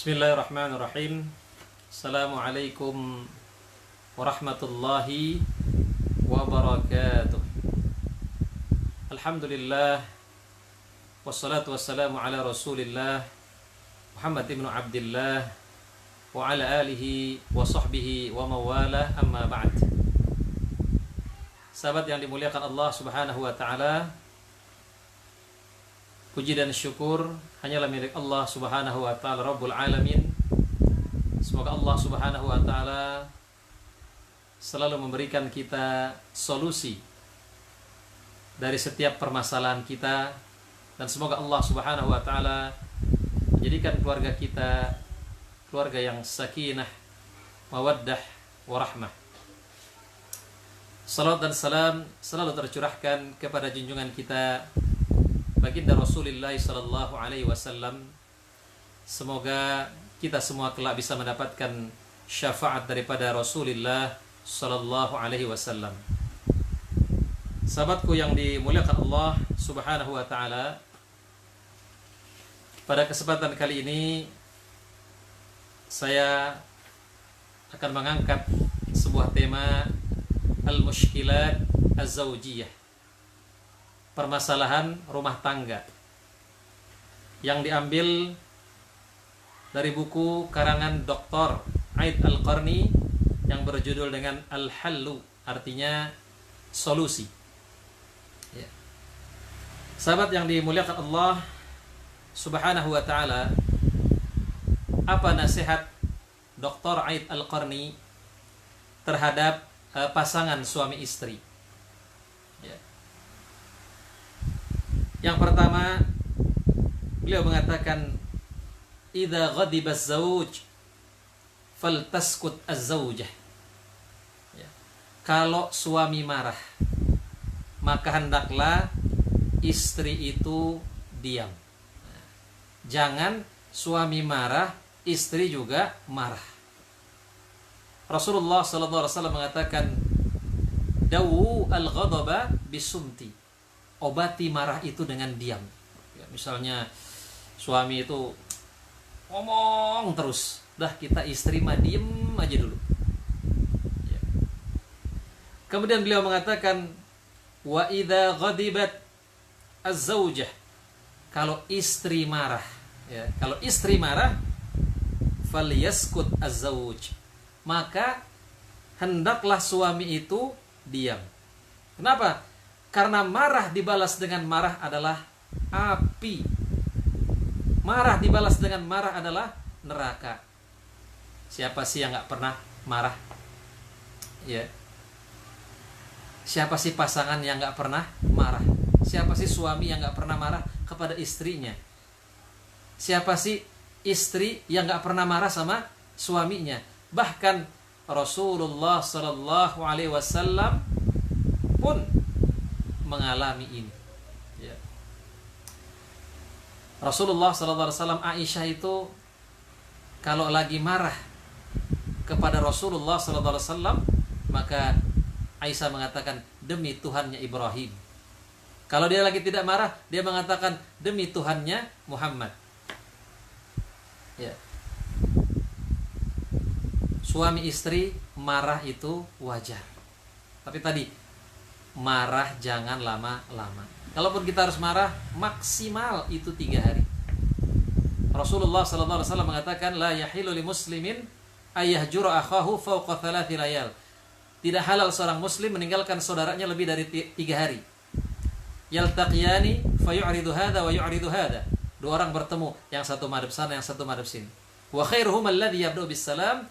Bismillahirrahmanirrahim. Assalamualaikum warahmatullahi wabarakatuh. Alhamdulillah, wassalatu wassalamu ala rasulillah Muhammad ibn Abdillah wa ala alihi wa sahbihi wa mawalah, amma ba'd. Sahabat yang dimuliakan Allah subhanahu wa ta'ala, puji dan syukur hanyalah milik Allah subhanahu wa ta'ala Rabbul Alamin. Semoga Allah subhanahu wa ta'ala selalu memberikan kita solusi dari setiap permasalahan kita, dan semoga Allah subhanahu wa ta'ala menjadikan keluarga kita keluarga yang sakinah, mawaddah, warahmah. Salat dan salam selalu tercurahkan kepada junjungan kita baginda Rasulullah sallallahu alaihi wasallam. Semoga kita semua kelak bisa mendapatkan syafaat daripada Rasulullah sallallahu alaihi wasallam. Sahabatku yang dimuliakan Allah subhanahu wa ta'ala, pada kesempatan kali ini saya akan mengangkat sebuah tema al-mushkilat az-zawjiyah, permasalahan rumah tangga, yang diambil dari buku karangan Dr. Aid Al-Qarni yang berjudul dengan Al-Hallu, artinya solusi. Ya. Sahabat yang dimuliakan Allah subhanahu wa ta'ala, apa nasihat Dr. Aid Al-Qarni terhadap pasangan suami istri? Ya. Yang pertama, beliau mengatakan, idza ghadiba az-zawj faltaskut az-zawjah. Ya. Kalau suami marah, maka hendaklah istri itu diam. Jangan suami marah, istri juga marah. Rasulullah sallallahu alaihi wasallam mengatakan, dawu al-ghadaba bisumti. Obati marah itu dengan diam. Ya, misalnya suami itu ngomong terus, dah kita istri mah diem aja dulu. Ya. Kemudian beliau mengatakan, wa idza ghadibat az-zawjah. Kalau istri marah, ya, kalau istri marah, falyaskut az-zawj. Maka hendaklah suami itu diam. Kenapa? Karena marah dibalas dengan marah adalah api. Marah dibalas dengan marah adalah neraka. Siapa sih yang gak pernah marah? Ya. Siapa sih pasangan yang gak pernah marah? Siapa sih suami yang gak pernah marah kepada istrinya? Siapa sih istri yang gak pernah marah sama suaminya? Bahkan Rasulullah sallallahu alaihi wasallam pun mengalami ini. Ya. Rasulullah sallallahu alaihi wasallam, Aisyah itu kalau lagi marah kepada Rasulullah sallallahu alaihi wasallam, maka Aisyah mengatakan, demi Tuhannya Ibrahim. Kalau dia lagi tidak marah, dia mengatakan, demi Tuhannya Muhammad. Ya. Suami istri marah itu wajar. Tapi tadi, marah jangan lama-lama. Kalaupun kita harus marah, maksimal itu 3 hari. Rasulullah sallallahu alaihi wasallam mengatakan, la yahilu li muslimin ayyahjura akhahu fawqa 3 layal. Tidak halal seorang muslim meninggalkan saudaranya lebih dari 3 hari. Yaltaqiyani fayu'ridu hadha wa yu'ridu hadha. 2 orang bertemu, yang satu madhab sana, yang satu madhab sini. Wa khairuhum alladhi yabda'u bis salam.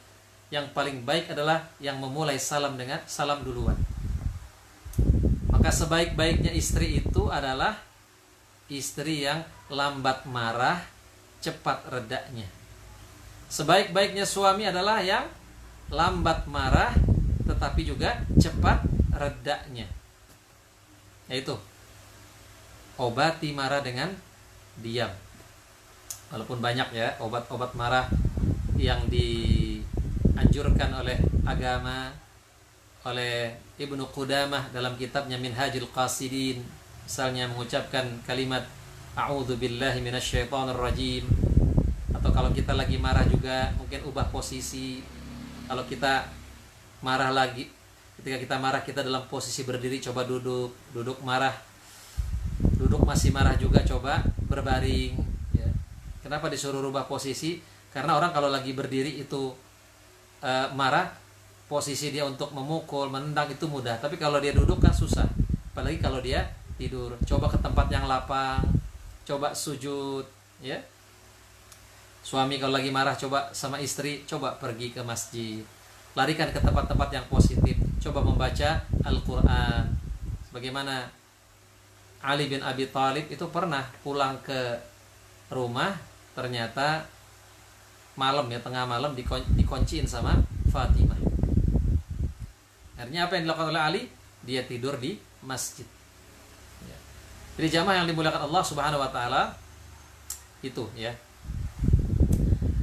Yang paling baik adalah yang memulai salam dengan salam duluan. Maka sebaik-baiknya istri itu adalah istri yang lambat marah, cepat redanya. Sebaik-baiknya suami adalah yang lambat marah, tetapi juga cepat redanya. Yaitu, obati marah dengan diam. Walaupun banyak ya obat-obat marah yang dianjurkan oleh agama, oleh Ibnu Qudamah dalam kitabnya Minhajul Qasidin. Misalnya mengucapkan kalimat a'udzu billahi minasyaitonir rajim, Atau kalau kita lagi marah juga mungkin ubah posisi. Kalau kita marah lagi, ketika kita marah kita dalam posisi berdiri, coba duduk. Duduk marah, duduk masih marah juga, coba berbaring ya. Kenapa disuruh rubah posisi? Karena orang kalau lagi berdiri itu marah, posisi dia untuk memukul, menendang itu mudah. Tapi kalau dia duduk kan susah. Apalagi kalau dia tidur. Coba ke tempat yang lapang, coba sujud ya. Suami kalau lagi marah coba sama istri, coba pergi ke masjid. Larikan ke tempat-tempat yang positif. Coba membaca Al-Quran. Sebagaimana Ali bin Abi Thalib itu pernah pulang ke rumah, ternyata malam ya, tengah malam dikunciin sama Fatimah. Akhirnya apa yang dilakukan oleh Ali? Dia tidur di masjid. Ya. Jadi jamaah yang dimuliakan Allah Subhanahu wa taala itu ya.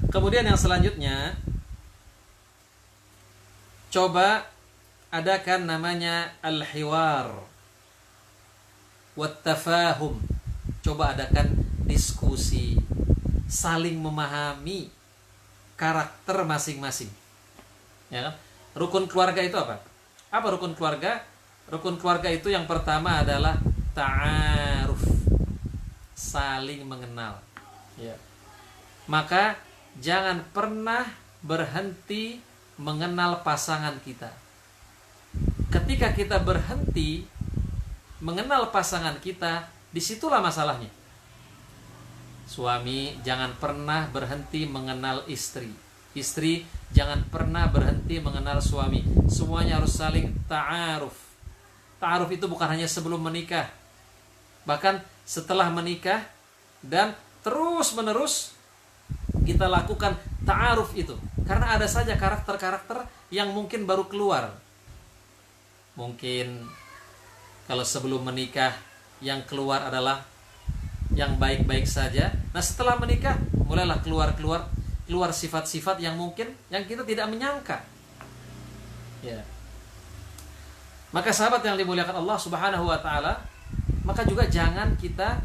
Kemudian yang selanjutnya, coba adakan namanya al-hiwar wat-tafahum. Coba adakan diskusi, saling memahami karakter masing-masing. Ya kan? Rukun keluarga itu apa? Apa rukun keluarga? Rukun keluarga itu yang pertama adalah ta'aruf, saling mengenal. Ya. Maka jangan pernah berhenti mengenal pasangan kita. Ketika kita berhenti mengenal pasangan kita, disitulah masalahnya. Suami jangan pernah berhenti mengenal istri. Istri jangan pernah berhenti mengenal suami. Semuanya harus saling ta'aruf. Ta'aruf itu bukan hanya sebelum menikah, bahkan setelah menikah, dan terus menerus kita lakukan ta'aruf itu. Karena ada saja karakter-karakter yang mungkin baru keluar. Mungkin kalau sebelum menikah yang keluar adalah yang baik-baik saja. Nah setelah menikah mulailah keluar sifat-sifat yang mungkin yang kita tidak menyangka. Ya. Maka sahabat yang dimuliakan Allah Subhanahu wa taala, maka juga jangan kita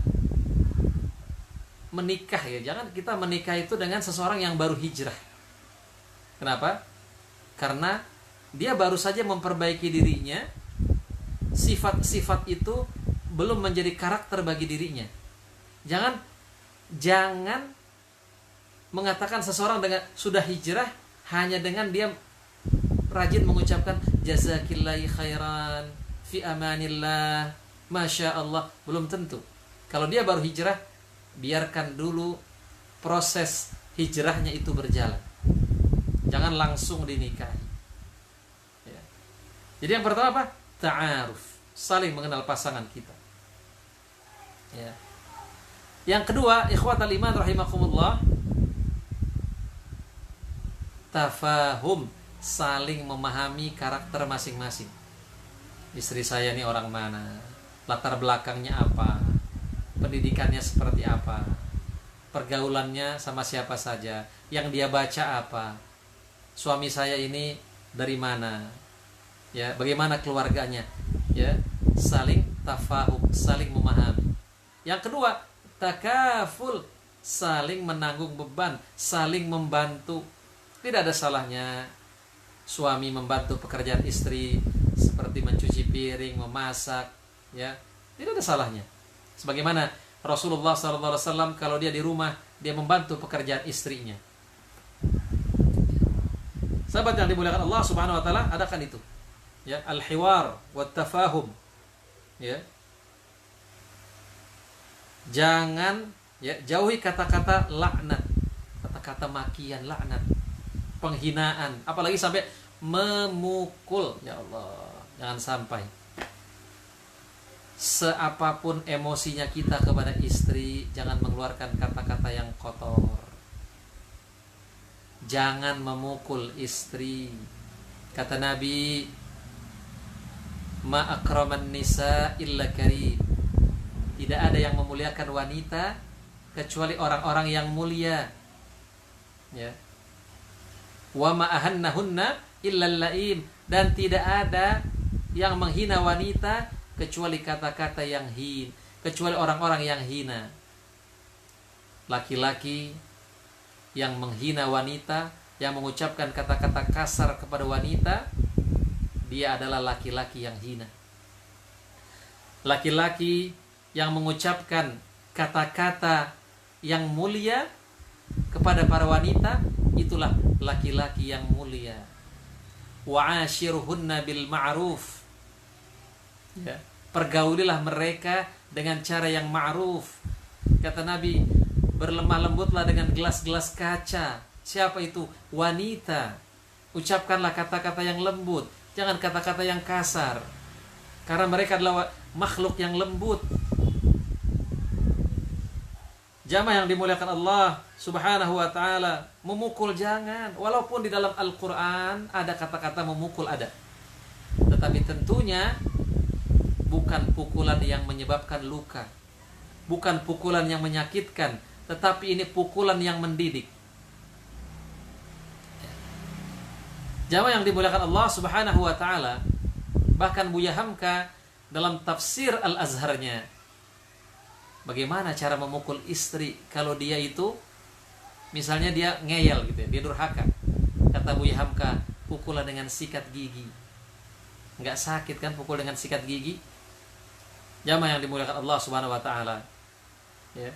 menikah ya, jangan kita menikah itu dengan seseorang yang baru hijrah. Kenapa? Karena dia baru saja memperbaiki dirinya, sifat-sifat itu belum menjadi karakter bagi dirinya. Jangan mengatakan seseorang dengan sudah hijrah hanya dengan dia rajin mengucapkan jazakillahi khairan, fi amanillah, masya Allah. Belum tentu. Kalau dia baru hijrah, biarkan dulu proses hijrahnya itu berjalan. Jangan langsung dinikahi. Ya. Jadi yang pertama apa? Ta'aruf, saling mengenal pasangan kita. Ya. Yang kedua, ikhwatal iman rahimakumullah, tafahum, saling memahami karakter masing-masing. Istri saya ini orang mana? Latar belakangnya apa? Pendidikannya seperti apa? Pergaulannya sama siapa saja? Yang dia baca apa? Suami saya ini dari mana? Ya, bagaimana keluarganya? Ya, saling tafahum, saling memahami. Yang kedua, takaful, saling menanggung beban, saling membantu. Tidak ada salahnya suami membantu pekerjaan istri seperti mencuci piring, memasak, ya. Tidak ada salahnya. Sebagaimana Rasulullah SAW kalau dia di rumah, dia membantu pekerjaan istrinya. Sahabat yang dimuliakan Allah Subhanahu wa taala, adakan itu. Ya, al-hiwar wa tafahum. Ya. Jangan ya, jauhi kata-kata laknat, kata-kata makian, laknat, penghinaan, apalagi sampai memukul. Ya Allah, jangan sampai. Seapapun emosinya kita kepada istri, jangan mengeluarkan kata-kata yang kotor. Jangan memukul istri. Kata Nabi, ma akraman nisa illa karim. Tidak ada yang memuliakan wanita kecuali orang-orang yang mulia. Ya. Wa ma ahannahunna illa laim, dan tidak ada yang menghina wanita kecuali kata-kata yang kecuali orang-orang yang hina. Laki-laki yang menghina wanita, yang mengucapkan kata-kata kasar kepada wanita, dia adalah laki-laki yang hina. Laki-laki yang mengucapkan kata-kata yang mulia kepada para wanita, itulah laki-laki yang mulia. Wa'ashiruhunna bil ma'ruf. Ya, pergaulilah mereka dengan cara yang ma'ruf. Kata Nabi, berlemah lembutlah dengan gelas-gelas kaca. Siapa itu? Wanita. Ucapkanlah kata-kata yang lembut, jangan kata-kata yang kasar. Karena mereka adalah makhluk yang lembut. Jamaah yang dimuliakan Allah Subhanahu wa ta'ala, memukul jangan. Walaupun di dalam Al-Quran ada kata-kata memukul, ada. Tetapi tentunya bukan pukulan yang menyebabkan luka, bukan pukulan yang menyakitkan, tetapi ini pukulan yang mendidik. Jamaah yang dimuliakan Allah Subhanahu wa ta'ala, bahkan Buya Hamka dalam tafsir Al-Azharnya, bagaimana cara memukul istri kalau dia itu misalnya dia ngeyel gitu ya, dia durhaka. Kata Buya Hamka, pukullah dengan sikat gigi. Enggak sakit kan pukul dengan sikat gigi? Jamaah yang dimuliakan Allah Subhanahu wa ta'ala, ya.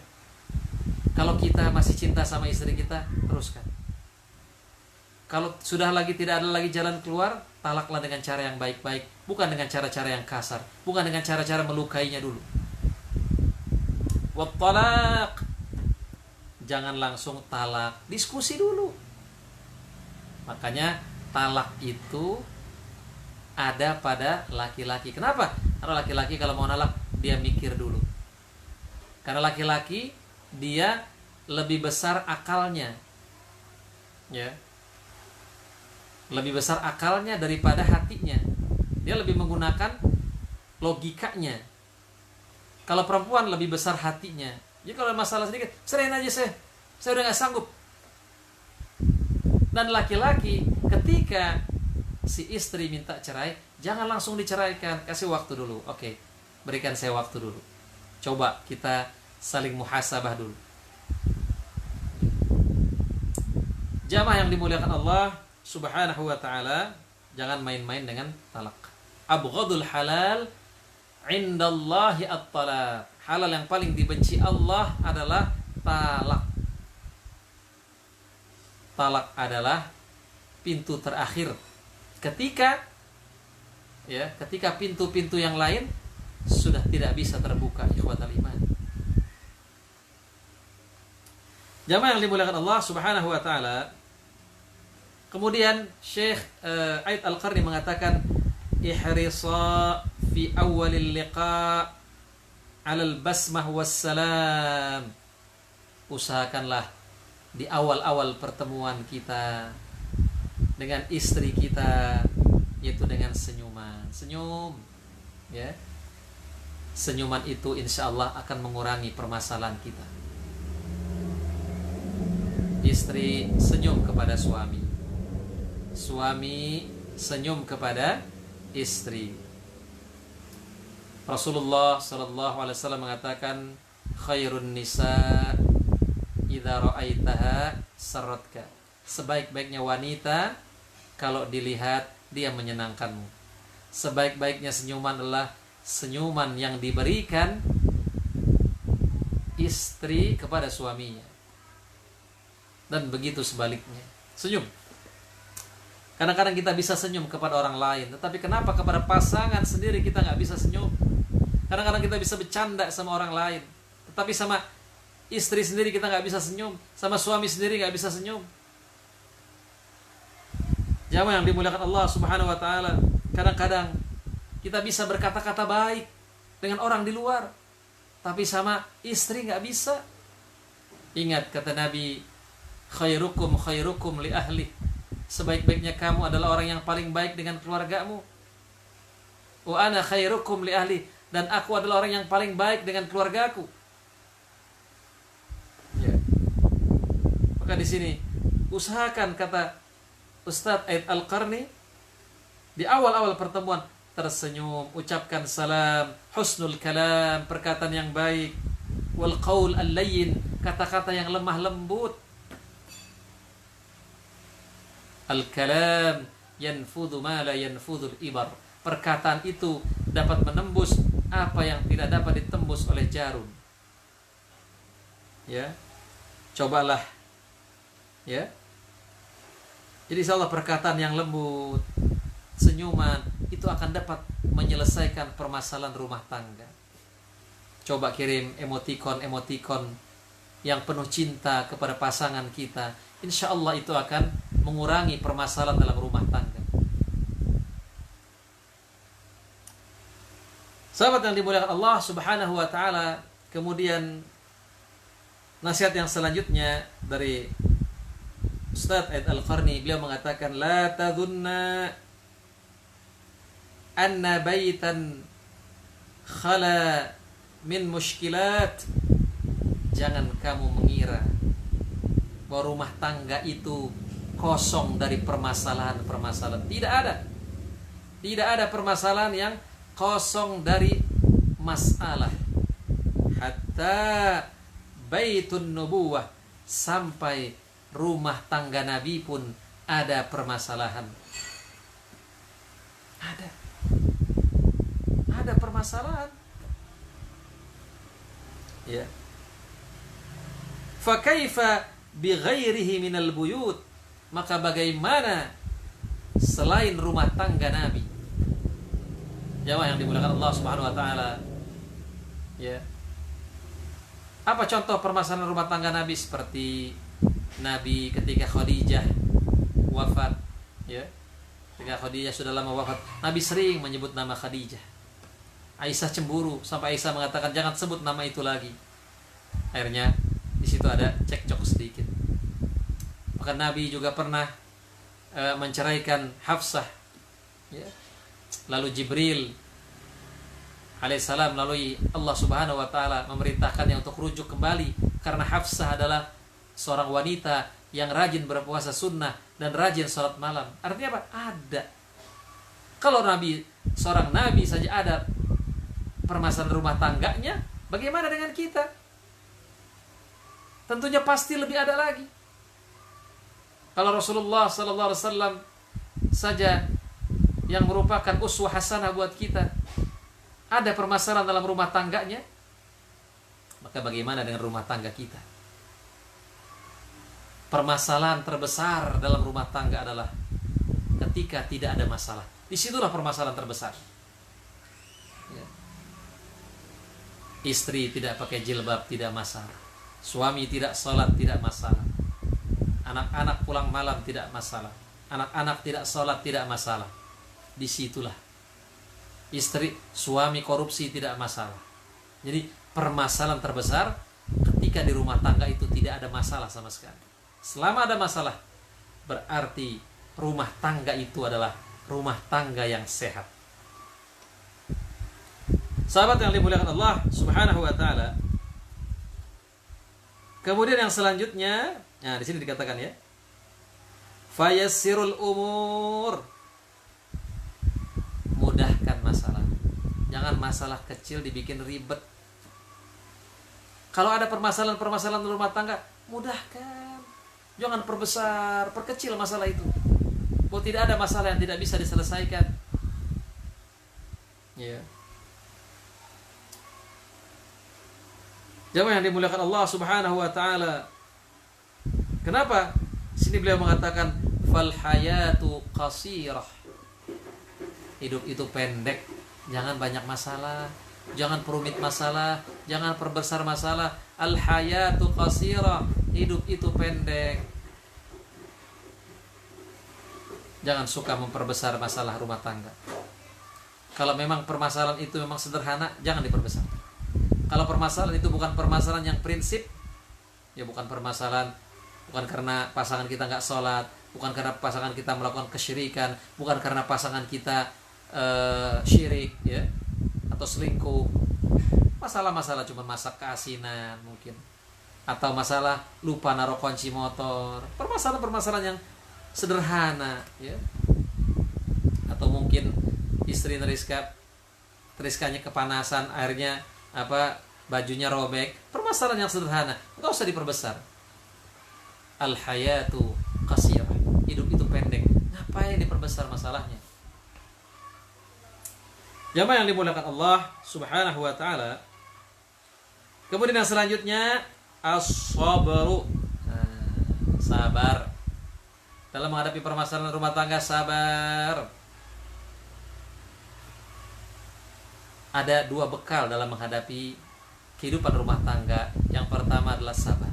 Kalau kita masih cinta sama istri kita, teruskan. Kalau sudah lagi tidak ada lagi jalan keluar, talaklah dengan cara yang baik-baik, bukan dengan cara-cara yang kasar, bukan dengan cara-cara melukainya dulu. Wattalaq, jangan langsung talak, diskusi dulu. Makanya talak itu ada pada laki-laki. Kenapa? Karena laki-laki kalau mau talak, dia mikir dulu. Karena laki-laki dia lebih besar akalnya, ya, lebih besar akalnya daripada hatinya. Dia lebih menggunakan logikanya. Kalau perempuan lebih besar hatinya. Jadi kalau masalah sedikit, serahin aja saya udah gak sanggup. Dan laki-laki ketika si istri minta cerai, jangan langsung diceraikan, kasih waktu dulu. Oke, berikan saya waktu dulu. Coba kita saling muhasabah dulu. Jamaah yang dimuliakan Allah Subhanahu wa ta'ala, jangan main-main dengan talak. Abghadul halal indallahi at-talaq. Halal yang paling dibenci Allah adalah talak. Talak adalah pintu terakhir. Ketika pintu-pintu yang lain sudah tidak bisa terbuka, ikhwatal iman. Jamaah yang dimuliakan Allah Subhanahu wa ta'ala, kemudian Syekh Aid Al-Qarni mengatakan, ihrisa fi awalil liqa' alal basmah wassalam. Usahakanlah di awal-awal pertemuan kita dengan istri kita, yaitu dengan senyuman. Senyum, ya. Senyuman itu insya Allah akan mengurangi permasalahan kita. Istri senyum kepada suami, suami senyum kepada istri. Rasulullah sallallahu alaihi wasallam mengatakan, khairun nisa idza ra'aitaha sarratka. Sebaik-baiknya wanita kalau dilihat dia menyenangkanmu. Sebaik-baiknya senyuman adalah senyuman yang diberikan istri kepada suaminya. Dan begitu sebaliknya. Senyum. Kadang-kadang kita bisa senyum kepada orang lain, tetapi kenapa kepada pasangan sendiri kita nggak bisa senyum? Kadang-kadang kita bisa bercanda sama orang lain, tetapi sama istri sendiri kita nggak bisa senyum, sama suami sendiri nggak bisa senyum. Jamaah yang dimuliakan Allah Subhanahu wa ta'ala, kadang-kadang kita bisa berkata-kata baik dengan orang di luar, tapi sama istri nggak bisa. Ingat kata Nabi, khairukum khairukum li ahli. Sebaik-baiknya kamu adalah orang yang paling baik dengan keluargamu. Wa ana khairukum li ahli, dan aku adalah orang yang paling baik dengan keluargaku. Ya. Maka di sini usahakan, kata Ustadz Aid Al-Qarni, di awal-awal pertemuan tersenyum, ucapkan salam, husnul kalam, perkataan yang baik, wal qaul al-layyin, kata-kata yang lemah lembut. Al-kalam yanfudhu ma la yanfudhul ibar. Perkataan itu dapat menembus apa yang tidak dapat ditembus oleh jarum. Ya. Cobalah. Ya. Jadi insyaallah perkataan yang lembut, senyuman itu akan dapat menyelesaikan permasalahan rumah tangga. Coba kirim emotikon yang penuh cinta kepada pasangan kita. Insya Allah itu akan mengurangi permasalahan dalam rumah tangga. Sahabat yang dimuliakan Allah Subhanahu wa taala, kemudian nasihat yang selanjutnya dari Ustaz Aid Al-Qarni, beliau mengatakan la tadhunna anna baitan khala min mushkilat. Jangan kamu mengira bahwa rumah tangga itu kosong dari permasalahan-permasalahan. Tidak ada. Tidak ada permasalahan yang kosong dari masalah. Hatta baitun nubuwah, sampai rumah tangga Nabi pun ada permasalahan. Ada permasalahan. Ya. Fa kaifa bi ghairihi minal buyut? Maka bagaimana selain rumah tangga Nabi? Jamaah yang dimuliakan Allah Subhanahu wa taala. Ya. Apa contoh permasalahan rumah tangga Nabi? Seperti Nabi ketika Khadijah wafat, ya. Ketika Khadijah sudah lama wafat, Nabi sering menyebut nama Khadijah. Aisyah cemburu sampai Aisyah mengatakan jangan sebut nama itu lagi. Akhirnya di situ ada cekcok sedikit. Maka Nabi juga pernah menceraikan Hafsah, ya. Lalu Jibril alaihissalam melalui Allah Subhanahu wa taala memerintahkannya untuk rujuk kembali karena Hafsah adalah seorang wanita yang rajin berpuasa sunnah dan rajin sholat malam. Artinya apa? Ada. Kalau seorang nabi saja ada permasalahan rumah tangganya, bagaimana dengan kita? Tentunya pasti lebih ada lagi. Kalau Rasulullah sallallahu alaihi wasallam saja yang merupakan uswah hasanah buat kita, ada permasalahan dalam rumah tangganya, maka bagaimana dengan rumah tangga kita? Permasalahan terbesar dalam rumah tangga adalah ketika tidak ada masalah. Disitulah permasalahan terbesar. Ya. Istri tidak pakai jilbab tidak masalah. Suami tidak sholat tidak masalah. Anak-anak pulang malam tidak masalah. Anak-anak tidak sholat tidak masalah. Disitulah. Suami korupsi tidak masalah. Jadi permasalahan terbesar ketika di rumah tangga itu tidak ada masalah sama sekali. Selama ada masalah, berarti rumah tangga itu adalah rumah tangga yang sehat. Sahabat yang dimuliakan Allah Subhanahu wa taala. Kemudian yang selanjutnya, nah di sini dikatakan ya, fayassirul umur. Mudahkan masalah. Jangan masalah kecil dibikin ribet. Kalau ada permasalahan-permasalahan rumah tangga, mudahkan. Jangan perbesar, perkecil masalah itu. Bahwa tidak ada masalah yang tidak bisa diselesaikan. Ya. Jamaah yang dimuliakan Allah Subhanahu wa taala. Kenapa? Sini beliau mengatakan fal hayatu qasirah. Hidup itu pendek. Jangan banyak masalah, jangan perumit masalah, jangan perbesar masalah. Al hayatu qasirah. Hidup itu pendek. Jangan suka memperbesar masalah rumah tangga. Kalau memang permasalahan itu memang sederhana, jangan diperbesar. Kalau permasalahan itu bukan permasalahan yang prinsip, ya bukan permasalahan, bukan karena pasangan kita nggak sholat, bukan karena pasangan kita melakukan kesyirikan, bukan karena pasangan kita syirik, ya, atau selingkuh. Masalah-masalah cuma masak keasinan mungkin, atau masalah lupa naruh kunci motor, permasalahan-permasalahan yang sederhana, ya. Atau mungkin istri teriskanya kepanasan, akhirnya bajunya robek, permasalahan yang sederhana, nggak usah diperbesar. Al hayatu qasirah, hidup itu pendek. Ngapain diperbesar masalahnya? Jamaah yang dimuliakan Allah Subhanahu wa taala. Kemudian yang selanjutnya as-sabru. Sabar. Dalam menghadapi permasalahan rumah tangga, sabar. Ada dua bekal dalam menghadapi kehidupan rumah tangga. Yang pertama adalah sabar.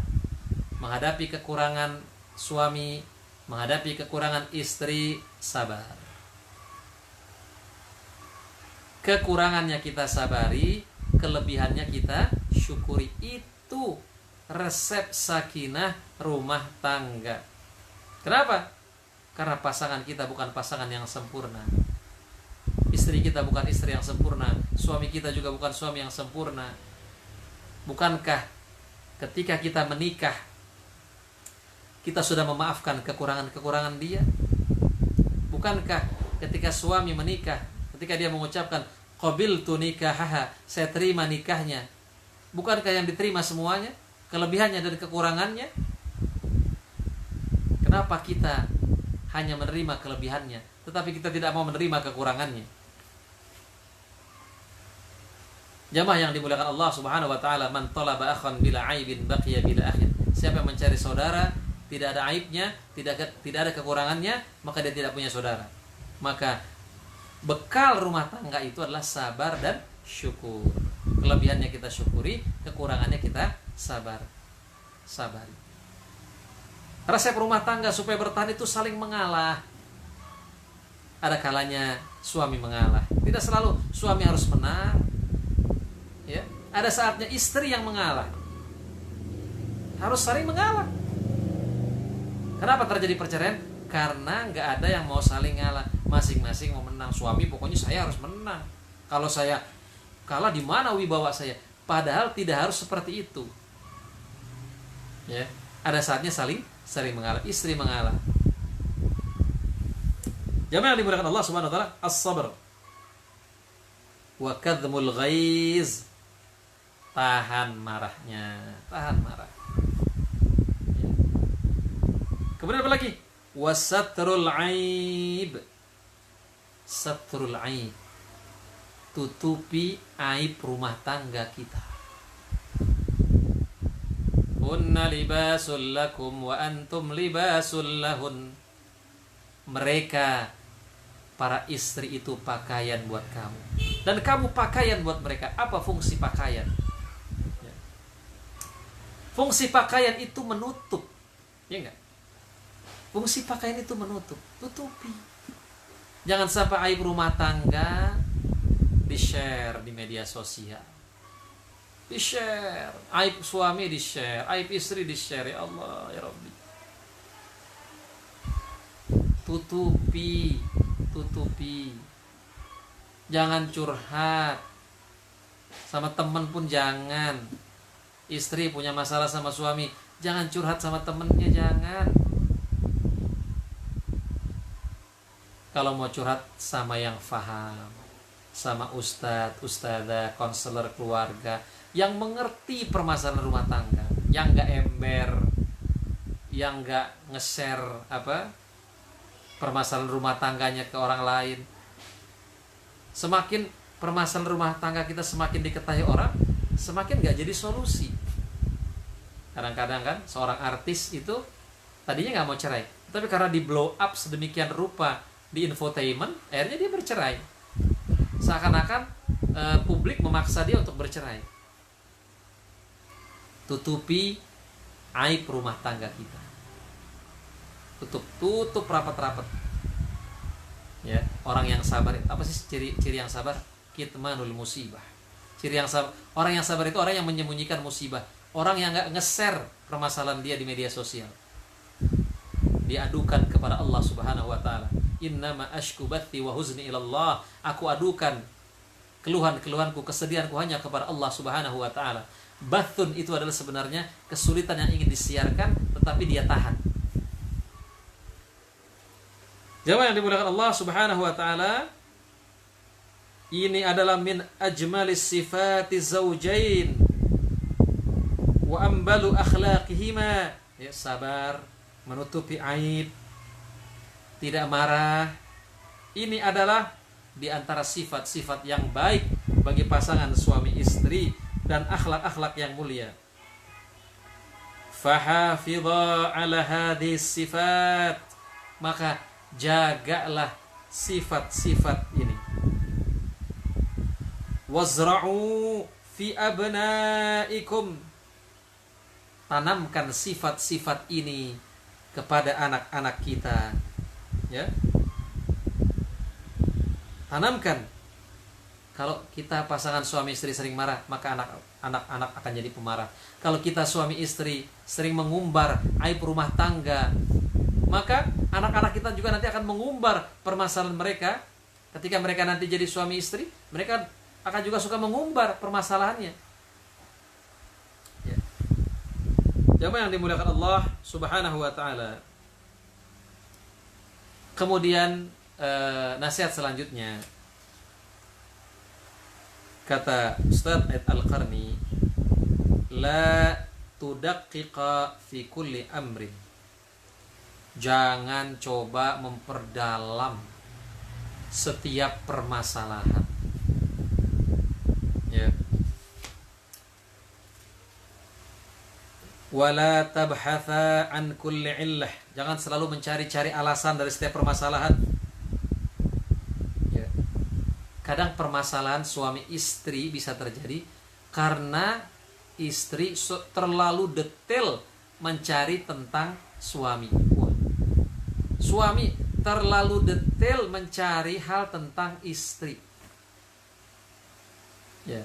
Menghadapi kekurangan suami, menghadapi kekurangan istri, sabar. Kekurangannya kita sabari, kelebihannya kita syukuri. Itu resep sakinah rumah tangga. Kenapa? Karena pasangan kita bukan pasangan yang sempurna. Istri kita bukan istri yang sempurna. Suami kita juga bukan suami yang sempurna. Bukankah ketika kita menikah, kita sudah memaafkan kekurangan-kekurangan dia? Bukankah ketika suami menikah, ketika dia mengucapkan qabiltu nikahaha, saya terima nikahnya, bukankah yang diterima semuanya, kelebihannya dan kekurangannya? Kenapa kita hanya menerima kelebihannya, tetapi kita tidak mau menerima kekurangannya? Jamaah yang dimuliakan Allah Subhanahu wa taala, man talaba akhan bila aibin baqiya bila akhin. Siapa yang mencari saudara tidak ada aibnya, tidak ada kekurangannya, maka dia tidak punya saudara. Maka bekal rumah tangga itu adalah sabar dan syukur. Kelebihannya kita syukuri, kekurangannya kita sabari. Resep rumah tangga supaya bertahan itu saling mengalah. Ada kalanya suami mengalah. Tidak selalu suami harus menang. Ya, ada saatnya istri yang mengalah. Harus saling mengalah. Kenapa terjadi perceraian? Karena nggak ada yang mau saling ngalah. Masing-masing mau menang. Suami pokoknya saya harus menang. Kalau saya kalah, di mana wibawa saya? Padahal tidak harus seperti itu. Ya, ada saatnya saling mengalah. Istri mengalah. Jamaah yang dimuliakan Allah Subhanahu wa taala, as-sabr wa kadhmul ghaiz. Tahan marahnya, tahan marah. Ya. Kemudian apa lagi? Wasatrul aib. Satrul aib. Tutupi aib rumah tangga kita. Hunna libasul lakum wa antum libasul lahun. Mereka, para istri itu pakaian buat kamu, dan kamu pakaian buat mereka. Apa fungsi pakaian? Ya. Fungsi pakaian itu menutup, ya enggak? Fungsi pakaian itu menutup, tutupi. Jangan sampai aib rumah tangga di-share di media sosial. Di-share, aib suami di-share, aib istri di-share. Ya Allah, ya Rabbi. Tutupi. Jangan curhat. Sama teman pun jangan. Istri punya masalah sama suami, jangan curhat sama temennya, jangan. Kalau mau curhat sama yang faham, sama ustadz, ustadzah, konselor keluarga yang mengerti permasalahan rumah tangga, yang gak ember, yang gak nge-share permasalahan rumah tangganya ke orang lain. Semakin permasalahan rumah tangga kita semakin diketahui orang, semakin gak jadi solusi. Kadang-kadang kan seorang artis itu tadinya gak mau cerai, tapi karena di blow up sedemikian rupa di infotainment, akhirnya dia bercerai. Seakan-akan publik memaksa dia untuk bercerai. Tutupi aib rumah tangga kita. Tutup rapat-rapat. Ya, orang yang sabar, apa sih ciri yang sabar? Kitmanul musibah. Orang yang sabar itu orang yang menyembunyikan musibah. Orang yang enggak nge-share permasalahan dia di media sosial. Diadukan kepada Allah Subhanahu wa taala. Innama ashku bathi wa huzni ilallah. Aku adukan keluhan-keluhanku, kesedihanku hanya kepada Allah Subhanahu wa taala. Bathun itu adalah sebenarnya kesulitan yang ingin disiarkan tetapi dia tahan. Jamaah yang dimuliakan Allah Subhanahu wa taala, ini adalah min ajmalis sifati zaujain wa ambalu akhlaqihima. Ya, sabar, menutupi aib, tidak marah. Ini adalah di antara sifat-sifat yang baik bagi pasangan suami istri dan akhlak-akhlak yang mulia. Fahafidha ala hadhis sifat, maka jagalah sifat-sifat ini. Wazra'u fi abnaikum, tanamkan sifat-sifat ini kepada anak-anak kita, ya. Tanamkan. Kalau kita pasangan suami istri sering marah, maka anak-anak akan jadi pemarah. Kalau kita suami istri sering mengumbar aib rumah tangga, maka anak-anak kita juga nanti akan mengumbar permasalahan mereka. Ketika mereka nanti jadi suami istri, mereka akan juga suka mengumbar permasalahannya. Ya. Jamaah yang dimuliakan Allah Subhanahu wa taala. Kemudian nasihat selanjutnya, kata Ustaz Aid Al-Qarni, la tudaqqiqa fi kulli amrin, jangan coba memperdalam setiap permasalahan, ya. Wala tabhatha an kulli illah, jangan selalu mencari-cari alasan dari setiap permasalahan. Kadang permasalahan suami istri bisa terjadi karena istri terlalu detail mencari tentang suami. Suami terlalu detail mencari hal tentang istri. Ya.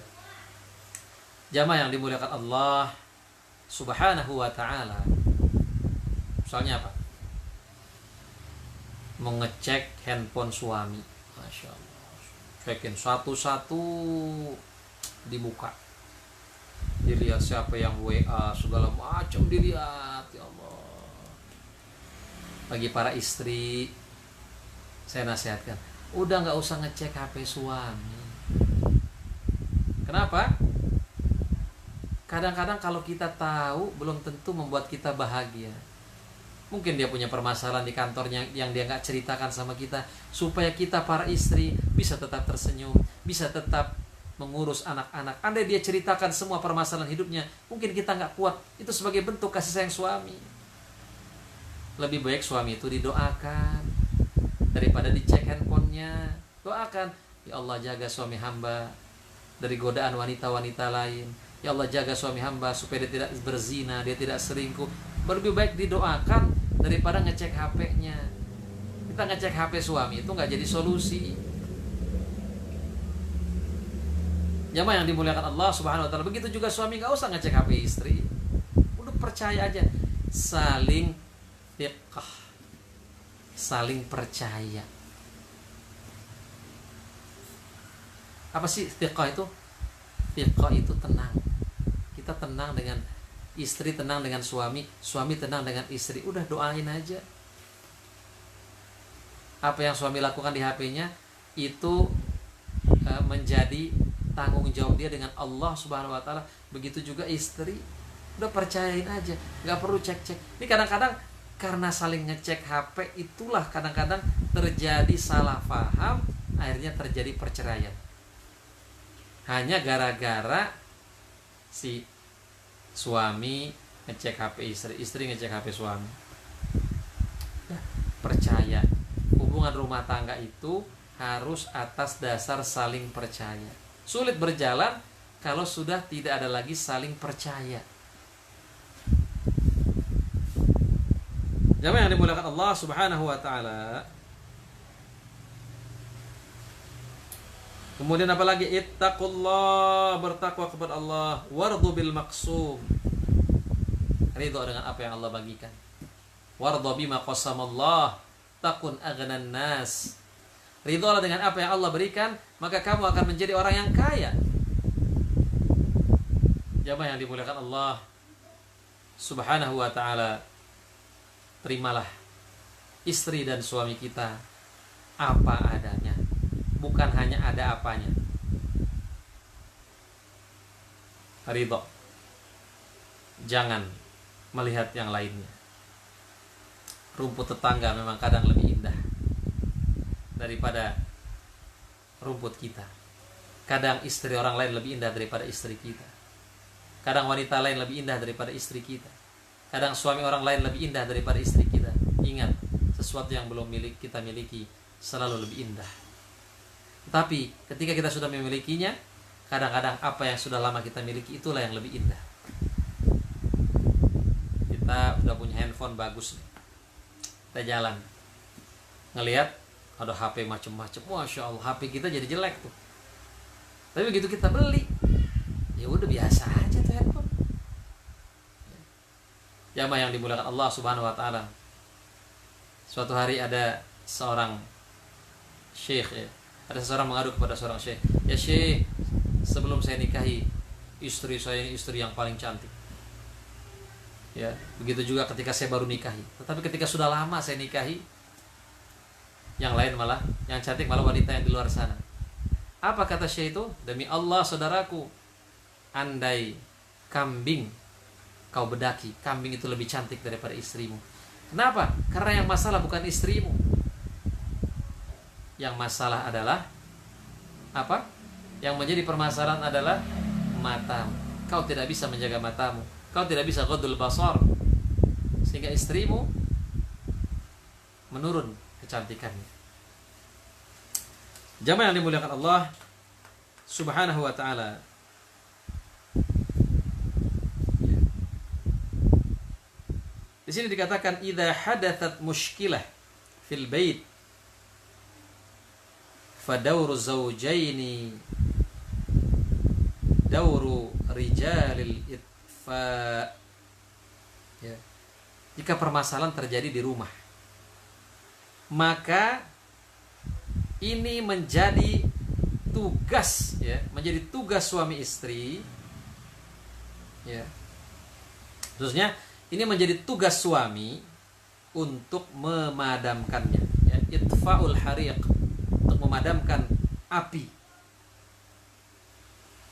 Jamaah yang dimuliakan Allah Subhanahu wa taala. Misalnya apa? Mengecek handphone suami. Masya Allah. Cekin satu-satu dibuka, dilihat siapa yang WA, segala macam dilihat. Ya Allah. Bagi para istri, saya nasihatkan, udah nggak usah ngecek HP suami. Kenapa? Kadang-kadang kalau kita tahu, belum tentu membuat kita bahagia. Mungkin dia punya permasalahan di kantornya yang dia nggak ceritakan sama kita, supaya kita para istri bisa tetap tersenyum, bisa tetap mengurus anak-anak. Andai dia ceritakan semua permasalahan hidupnya, mungkin kita nggak kuat. Itu sebagai bentuk kasih sayang suami. Lebih baik suami itu didoakan daripada dicek handphonenya. Doakan, ya Allah jaga suami hamba dari godaan wanita-wanita lain. Ya Allah jaga suami hamba supaya dia tidak berzina, dia tidak selingkuh. Lebih baik didoakan daripada ngecek HP-nya. Kita ngecek HP suami itu nggak jadi solusi. Jamaah yang dimuliakan Allah Subhanahu wa taala, begitu juga suami nggak usah ngecek HP istri. Udah percaya aja, saling thiqah, saling percaya. Apa sih thiqah itu? Thiqah itu tenang. Kita tenang dengan istri, tenang dengan suami, suami tenang dengan istri. Udah doain aja. Apa yang suami lakukan di HP-nya itu menjadi tanggung jawab dia dengan Allah Subhanahu wa taala. Begitu juga istri. Udah percayain aja, nggak perlu cek-cek. Ini kadang-kadang karena saling ngecek HP, itulah kadang-kadang terjadi salah paham, akhirnya terjadi perceraian. Hanya gara-gara si suami ngecek HP istri, istri ngecek HP suami. Nah, percaya, hubungan rumah tangga itu harus atas dasar saling percaya. Sulit berjalan kalau sudah tidak ada lagi saling percaya. Jamaah yang dimuliakan Allah Subhanahu wa taala. Kemudian apa lagi? Ittaqullah, bertakwa kepada Allah, wardu bil maqsum. Ridho dengan apa yang Allah bagikan. Wardu bima qasamallah, takun aghnan nas. Ridholah dengan apa yang Allah berikan, maka kamu akan menjadi orang yang kaya. Jamaah yang dimuliakan Allah Subhanahu wa taala. Terimalah istri dan suami kita apa adanya, bukan hanya ada apanya. Ridho, jangan melihat yang lainnya. rumput tetangga memang kadang lebih indah daripada rumput kita. Kadang istri orang lain lebih indah daripada istri kita. Kadang wanita lain lebih indah daripada istri kita. Kadang suami orang lain lebih indah daripada istri kita. Ingat, sesuatu yang belum kita miliki selalu lebih indah. Tetapi ketika kita sudah memilikinya, kadang-kadang apa yang sudah lama kita miliki itulah yang lebih indah. Kita udah punya handphone bagus nih, kita jalan ngelihat ada HP macem-macem, masya Allah, HP kita jadi jelek tuh. Tapi begitu kita beli, ya udah biasa aja tuh handphone. Jamaah yang dimuliakan Allah Subhanahu Wa Taala. Suatu hari ada seorang syekh, ya, ada seseorang mengadu kepada seorang syekh, ya syekh, sebelum saya nikahi istri saya ini istri yang paling cantik. Ya, begitu juga ketika saya baru nikahi. Tetapi ketika sudah lama saya nikahi, yang lain malah, yang cantik malah wanita yang di luar sana. Apa kata syekh itu? Demi Allah saudaraku, andai kambing kau bedaki, kambing itu lebih cantik daripada istrimu. Kenapa? Karena yang masalah bukan istrimu. Yang masalah adalah apa? Yang menjadi permasalahan adalah matamu. Kau tidak bisa menjaga matamu. Kau tidak bisa ghadul basar, sehingga istrimu menurun kecantikannya. Jamaah yang dimuliakan Allah Subhanahu wa taala. Di sini dikatakan idza hadathat mushkilah fil bait fa dawru zawjaini dawru rijalil itfa. Ya. Jika permasalahan terjadi di rumah, maka ini menjadi tugas, ya, menjadi tugas suami istri, ya. Khususnya ini menjadi tugas suami untuk memadamkannya, ya, itfaul hariq, untuk memadamkan api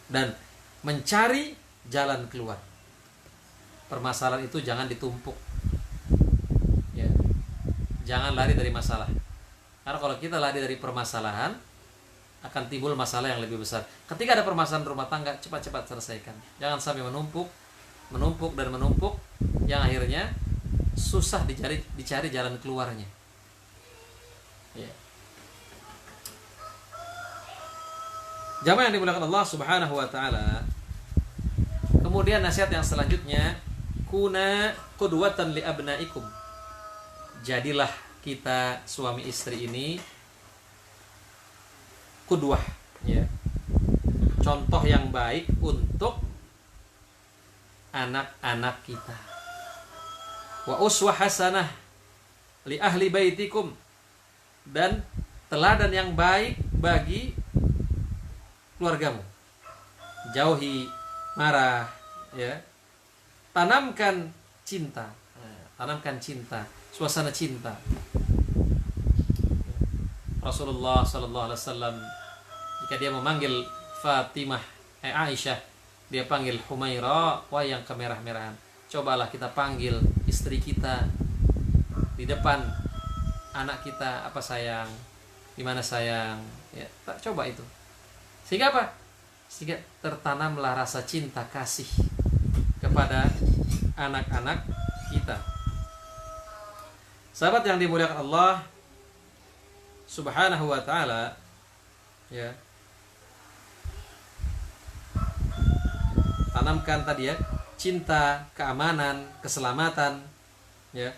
dan mencari jalan keluar. Permasalahan itu jangan ditumpuk, ya. Jangan lari dari masalah. Karena kalau kita lari dari permasalahan, akan timbul masalah yang lebih besar. Ketika ada permasalahan rumah tangga, cepat-cepat selesaikan. Jangan sampai menumpuk dan menumpuk, yang akhirnya susah dicari jalan keluarnya. Ya. Jamaah yang dimuliakan Allah Subhanahu wa taala. Kemudian nasihat yang selanjutnya, kuna qudwatan li abnaikum. Jadilah kita suami istri ini qudwah, ya, contoh yang baik untuk anak-anak kita. Wa uswah hasanah li ahli baitikum, dan teladan yang baik bagi keluargamu. Jauhi marah, ya. Tanamkan cinta, suasana cinta. Rasulullah sallallahu alaihi wasallam jika dia memanggil Fatimah, Aisyah, dia panggil Humaira, wah yang kemerah-merahan. Cobalah kita panggil istri kita di depan anak kita, apa sayang, di mana sayang, ya, tak coba itu. Sehingga apa? Sehingga tertanamlah rasa cinta kasih kepada anak-anak kita. Sahabat yang dimuliakan Allah Subhanahu wa ta'ala, ya, tanamkan tadi, ya, cinta, keamanan, keselamatan, ya.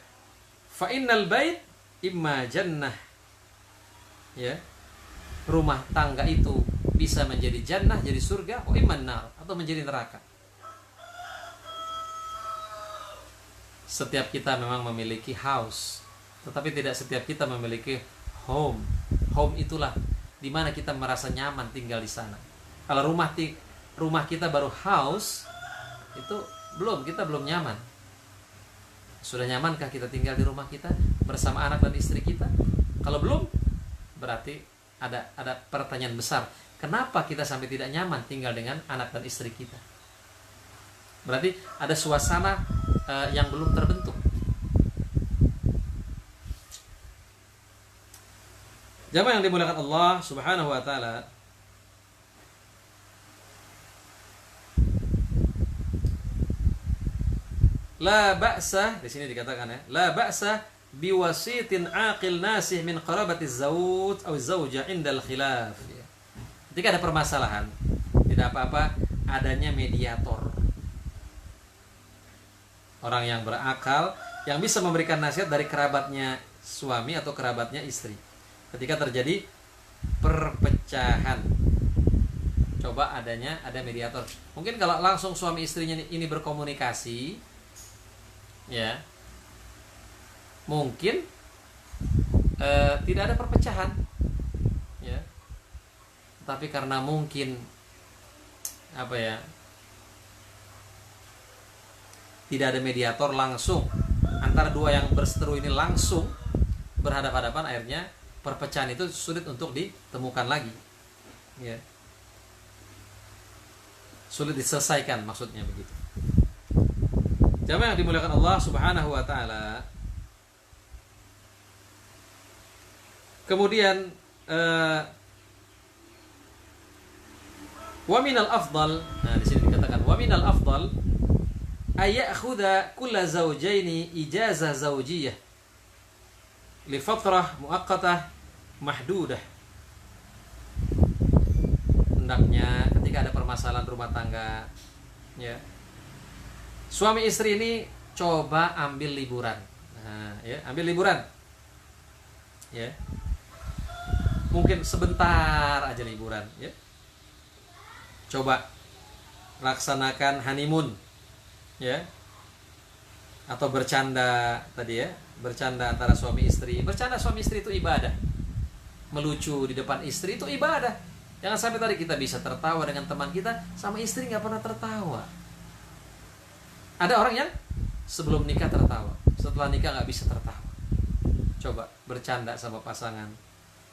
Fa innal bait imma jannah, ya, rumah tangga itu bisa menjadi jannah, jadi surga, wa imma nar, atau menjadi neraka. Setiap kita memang memiliki house, tetapi tidak setiap kita memiliki home. Home itulah di mana kita merasa nyaman tinggal di sana. Kalau rumah kita baru house, itu kita belum nyaman. Sudah nyamankah kita tinggal di rumah kita bersama anak dan istri kita? Kalau belum, berarti ada pertanyaan besar. Kenapa kita sampai tidak nyaman tinggal dengan anak dan istri kita? Berarti ada suasana yang belum terbentuk. Jamaah yang dimuliakan Allah Subhanahu wa taala, la ba'sa, di sini dikatakan ya, la ba'sa biwasitin aqil nasih min qarabati zawj aw zawjah indal khilaf. Ketika ada permasalahan, tidak apa-apa adanya mediator. Orang yang berakal yang bisa memberikan nasihat dari kerabatnya suami atau kerabatnya istri. Ketika terjadi perpecahan, coba ada mediator. Mungkin kalau langsung suami istrinya ini berkomunikasi, ya, mungkin tidak ada perpecahan, ya. Tapi karena mungkin tidak ada mediator langsung antara dua yang berseteru ini langsung berhadapan-hadapan, akhirnya perpecahan itu sulit untuk ditemukan lagi, ya. Sulit diselesaikan, maksudnya begitu. Jamaah yang dimuliakan Allah Subhanahu wa taala. Kemudian wa minal afdal, nah di sini dikatakan wa minal afdal ayakhudha kulla zawjaini ijazah zawjiyah li fatrah muaqqatah mahdudah. Hendaknya ketika ada permasalahan rumah tangga, ya, suami istri ini coba ambil liburan. Nah, ya, ambil liburan. Ya. Mungkin sebentar aja liburan, ya. Coba laksanakan honeymoon, ya. Atau bercanda tadi, ya, bercanda antara suami istri. Bercanda suami istri itu ibadah. Melucu di depan istri itu ibadah. Jangan sampai tadi kita bisa tertawa dengan teman kita, sama istri nggak pernah tertawa. Ada orang yang sebelum nikah tertawa, setelah nikah nggak bisa tertawa. Coba bercanda sama pasangan,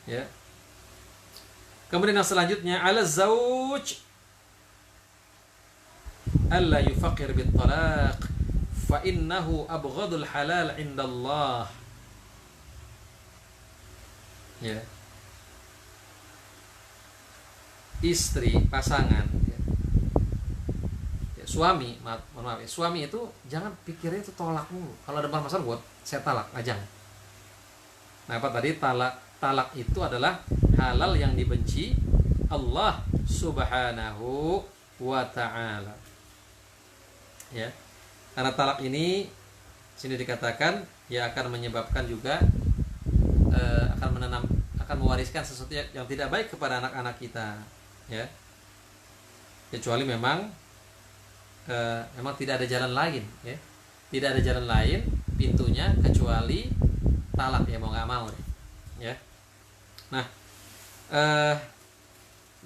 ya. Kemudian yang selanjutnya, ala zauj alla yufaqir bit talaq fa innahu abghadul halal indallah. Ya. Istri, pasangan, ya. Ya, suami, mohon maaf ya, suami itu jangan pikirnya itu tolak mulu. Kalau ada masalah buat saya talak, aja. Nah, apa tadi, talak itu adalah halal yang dibenci Allah Subhanahu wa ta'ala. Ya. Karena talak ini sini dikatakan ya akan menyebabkan juga akan mewariskan sesuatu yang tidak baik kepada anak-anak kita, ya. Kecuali memang tidak ada jalan lain, ya. Tidak ada jalan lain pintunya kecuali talak, ya, mau nggak mau, ya. Nah,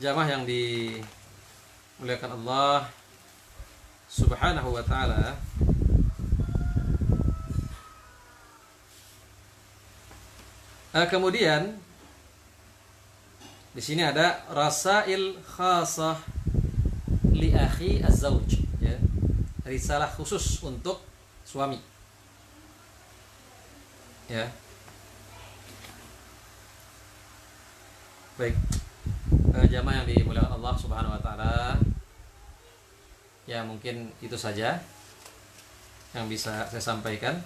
jamaah yang dimuliakan Allah Subhanahu wa ta'ala, kemudian di sini ada rasail khasah li akhi az-zawj, ya. Risalah khusus untuk suami, ya. Baik, jamaah yang dimuliakan Allah Subhanahu wa ta'ala, ya, mungkin itu saja yang bisa saya sampaikan.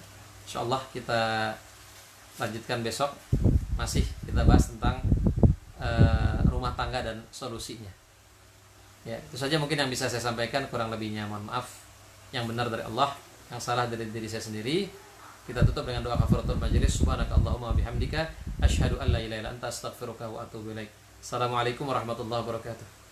Insyaallah kita lanjutkan besok, masih kita bahas tentang rumah tangga dan solusinya. Ya, itu saja mungkin yang bisa saya sampaikan, kurang lebihnya mohon maaf. Yang benar dari Allah, yang salah dari diri saya sendiri. Kita tutup dengan doa kafaratul majelis. Subhanakallahumma bihamdika asyhadu an la ilaha illa anta astaghfiruka wa atubu ilaik. Assalamualaikum warahmatullahi wabarakatuh.